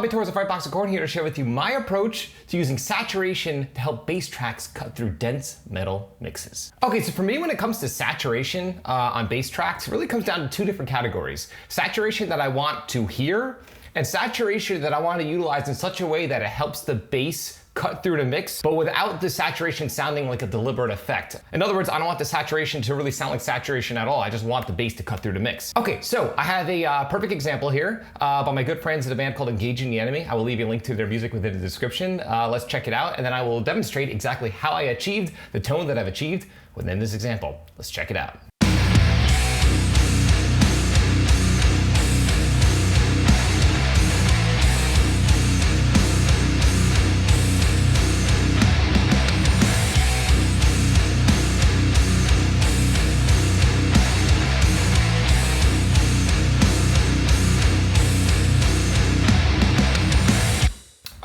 Bobby Torres of Frightbox Recording here to share with you my approach to using saturation to help bass tracks cut through dense metal mixes. Okay, so for me, when it comes to saturation on bass tracks, it really comes down to two different categories. Saturation that I want to hear, and saturation that I want to utilize in such a way that it helps the bass cut through the mix, but without the saturation sounding like a deliberate effect. In other words, I don't want the saturation to really sound like saturation at all. I just want the bass to cut through the mix. Okay, so I have a perfect example here by my good friends at a band called Engaging the Enemy. I will leave a link to their music within the description. Let's check it out, and then I will demonstrate exactly how I achieved the tone that I've achieved within this example. Let's check it out.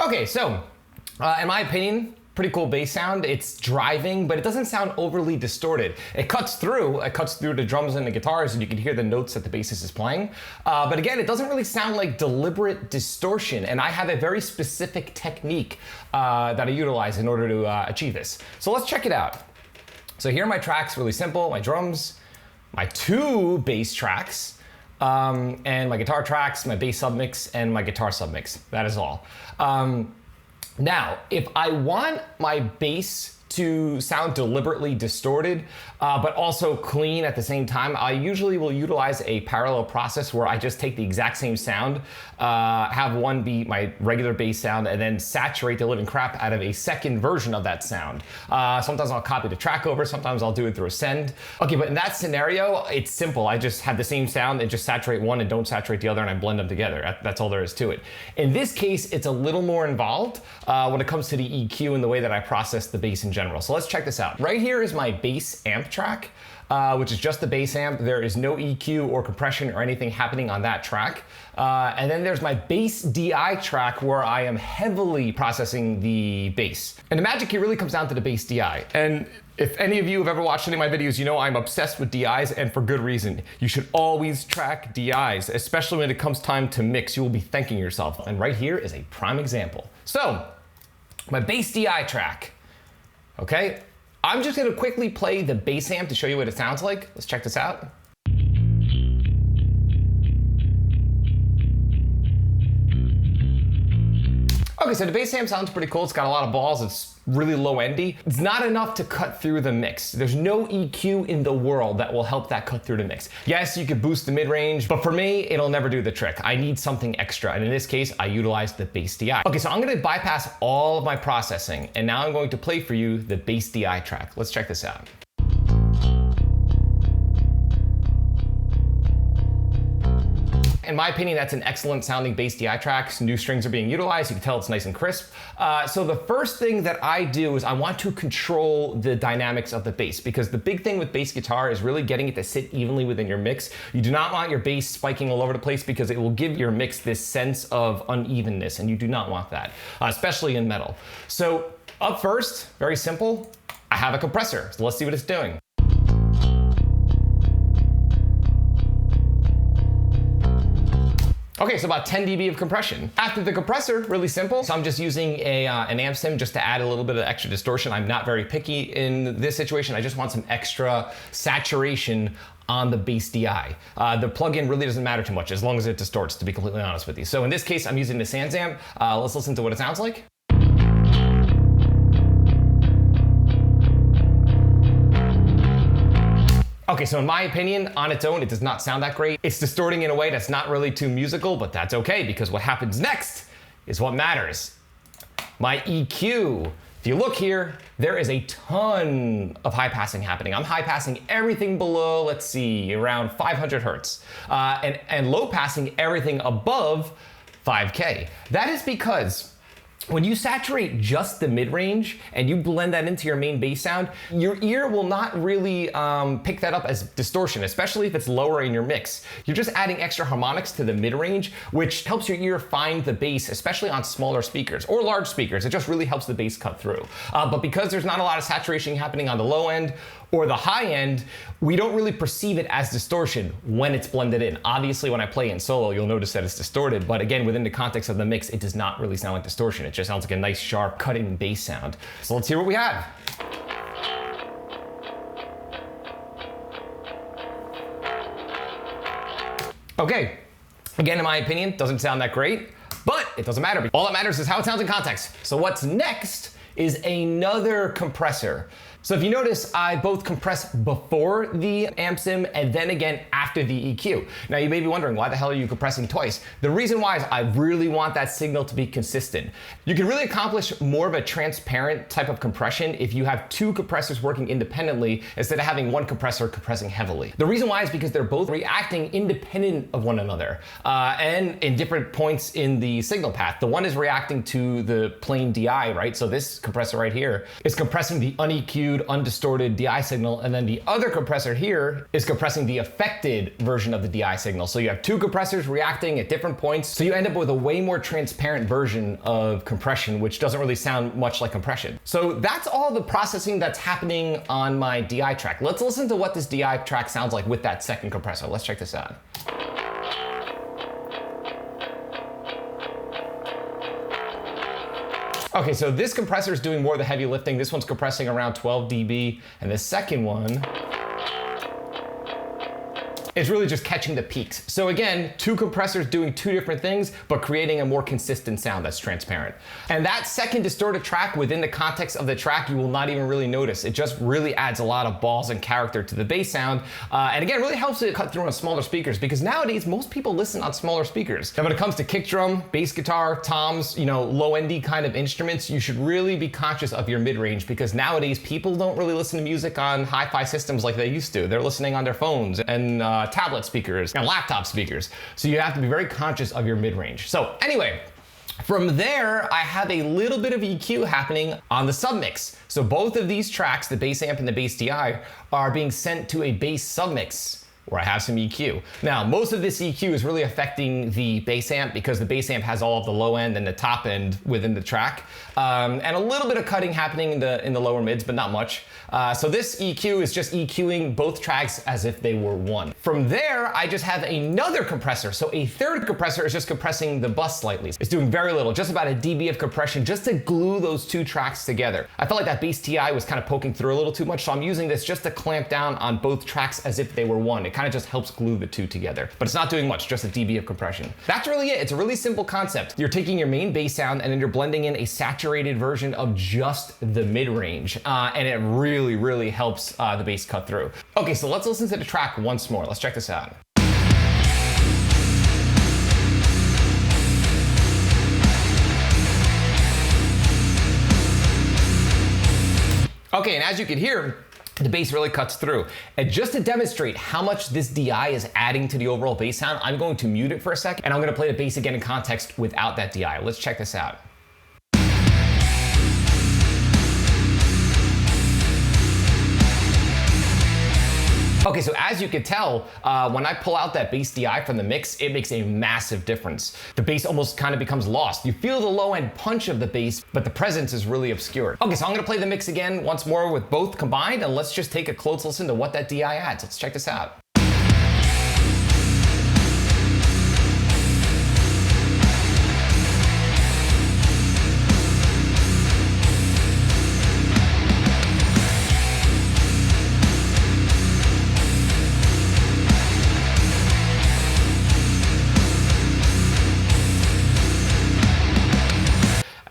Okay, so in my opinion, pretty cool bass sound. It's driving, but it doesn't sound overly distorted. It cuts through the drums and the guitars, and you can hear the notes that the bassist is playing. But again, it doesn't really sound like deliberate distortion, and I have a very specific technique that I utilize in order to achieve this. So let's check it out. So here are my tracks, really simple, my drums, my two bass tracks, and my guitar tracks, my bass submix, and my guitar submix. That is all. Now, if I want my bass to sound deliberately distorted, but also clean at the same time, I usually will utilize a parallel process where I just take the exact same sound, have one be my regular bass sound, and then saturate the living crap out of a second version of that sound. Sometimes I'll copy the track over, sometimes I'll do it through a send. Okay, but in that scenario, it's simple. I just have the same sound and just saturate one and don't saturate the other, and I blend them together. That's all there is to it. In this case, it's a little more involved when it comes to the EQ and the way that I process the bass in general. So let's check this out. Right here is my bass amp track, which is just the bass amp. There is no EQ or compression or anything happening on that track. And then there's my bass DI track where I am heavily processing the bass. And the magic here really comes down to the bass DI. And if any of you have ever watched any of my videos, you know I'm obsessed with DIs, and for good reason. You should always track DIs, especially when it comes time to mix. You will be thanking yourself. And right here is a prime example. So, my bass DI track. Okay, I'm just gonna quickly play the bass amp to show you what it sounds like. Let's check this out. Okay, so the bass amp sounds pretty cool. It's got a lot of balls. It's really low-endy. It's not enough to cut through the mix. There's no EQ in the world that will help that cut through the mix. Yes, you could boost the mid-range, but for me, it'll never do the trick. I need something extra, and in this case, I utilize the bass DI. Okay, so I'm gonna bypass all of my processing, and now I'm going to play for you the bass DI track. Let's check this out. In my opinion, that's an excellent sounding bass DI track. Some new strings are being utilized. You can tell it's nice and crisp. So the first thing that I do is I want to control the dynamics of the bass, because the big thing with bass guitar is really getting it to sit evenly within your mix. You do not want your bass spiking all over the place, because it will give your mix this sense of unevenness, and you do not want that, especially in metal. So up first, very simple, I have a compressor. So let's see what it's doing. Okay, so about 10 dB of compression. After the compressor, really simple. So I'm just using an amp sim just to add a little bit of extra distortion. I'm not very picky in this situation. I just want some extra saturation on the bass DI. The plugin really doesn't matter too much as long as it distorts, to be completely honest with you. So in this case, I'm using the Sans amp. Let's listen to what it sounds like. Okay, so in my opinion, on its own, it does not sound that great. It's distorting in a way that's not really too musical, but that's okay, because what happens next is what matters. My EQ. If you look here, there is a ton of high passing happening. I'm high passing everything below, let's see, around 500 hertz, and low passing everything above 5K. That is because when you saturate just the mid-range and you blend that into your main bass sound, your ear will not really pick that up as distortion, especially if it's lower in your mix. You're just adding extra harmonics to the mid-range, which helps your ear find the bass, especially on smaller speakers or large speakers. It just really helps the bass cut through. But because there's not a lot of saturation happening on the low end or the high end, we don't really perceive it as distortion when it's blended in. Obviously, when I play in solo, you'll notice that it's distorted, but again, within the context of the mix, it does not really sound like distortion. It just sounds like a nice, sharp, cutting bass sound. So let's hear what we have. Okay, again, in my opinion, doesn't sound that great, but it doesn't matter. All that matters is how it sounds in context. So what's next is another compressor. So if you notice, I both compress before the amp sim and then again after the EQ. Now you may be wondering, why the hell are you compressing twice? The reason why is I really want that signal to be consistent. You can really accomplish more of a transparent type of compression if you have two compressors working independently instead of having one compressor compressing heavily. The reason why is because they're both reacting independent of one another and in different points in the signal path. The one is reacting to the plain DI, right? So this compressor right here is compressing the uneq'd, undistorted DI signal, and then the other compressor here is compressing the affected version of the DI signal. So you have two compressors reacting at different points, so you end up with a way more transparent version of compression, which doesn't really sound much like compression. So that's all the processing that's happening on my DI track. Let's listen to what this DI track sounds like with that second compressor. Let's check this out. Okay, so this compressor is doing more of the heavy lifting. This one's compressing around 12 dB, and the second one is really just catching the peaks. So again, two compressors doing two different things, but creating a more consistent sound that's transparent. And that second distorted track within the context of the track, you will not even really notice. It just really adds a lot of balls and character to the bass sound. And again, really helps it cut through on smaller speakers, because nowadays most people listen on smaller speakers. And when it comes to kick drum, bass guitar, toms, low-endy kind of instruments, you should really be conscious of your mid-range, because nowadays people don't really listen to music on hi-fi systems like they used to. They're listening on their phones and tablet speakers and laptop speakers. So you have to be very conscious of your mid-range. So anyway, from there, I have a little bit of EQ happening on the submix. So both of these tracks, the bass amp and the bass DI, are being sent to a bass submix where I have some EQ. Now, most of this EQ is really affecting the bass amp because the bass amp has all of the low end and the top end within the track. And a little bit of cutting happening in the lower mids, but not much. So this EQ is just EQing both tracks as if they were one. From there, I just have another compressor. So a third compressor is just compressing the bus slightly. It's doing very little, just about a dB of compression, just to glue those two tracks together. I felt like that bass TI was kind of poking through a little too much, so I'm using this just to clamp down on both tracks as if they were one. It kind of just helps glue the two together, but it's not doing much, just a dB of compression. That's really it. It's a really simple concept. You're taking your main bass sound and then you're blending in a saturated version of just the mid-range, and it really helps the bass cut through. Okay, so let's listen to the track once more. Let's check this out. Okay, and as you can hear, the bass really cuts through. And just to demonstrate how much this DI is adding to the overall bass sound, I'm going to mute it for a sec, and I'm gonna play the bass again in context without that DI. Let's check this out. Okay, so as you can tell, when I pull out that bass DI from the mix, it makes a massive difference. The bass almost kind of becomes lost. You feel the low end punch of the bass, but the presence is really obscured. Okay, so I'm gonna play the mix again once more with both combined, and let's just take a close listen to what that DI adds. Let's check this out.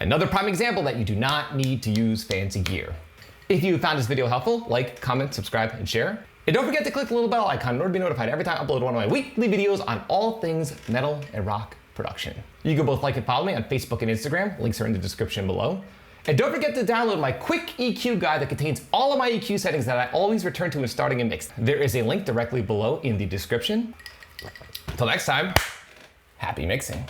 Another prime example that you do not need to use fancy gear. If you found this video helpful, like, comment, subscribe, and share. And don't forget to click the little bell icon in order to be notified every time I upload one of my weekly videos on all things metal and rock production. You can both like and follow me on Facebook and Instagram. Links are in the description below. And don't forget to download my quick EQ guide that contains all of my EQ settings that I always return to when starting a mix. There is a link directly below in the description. Until next time, happy mixing.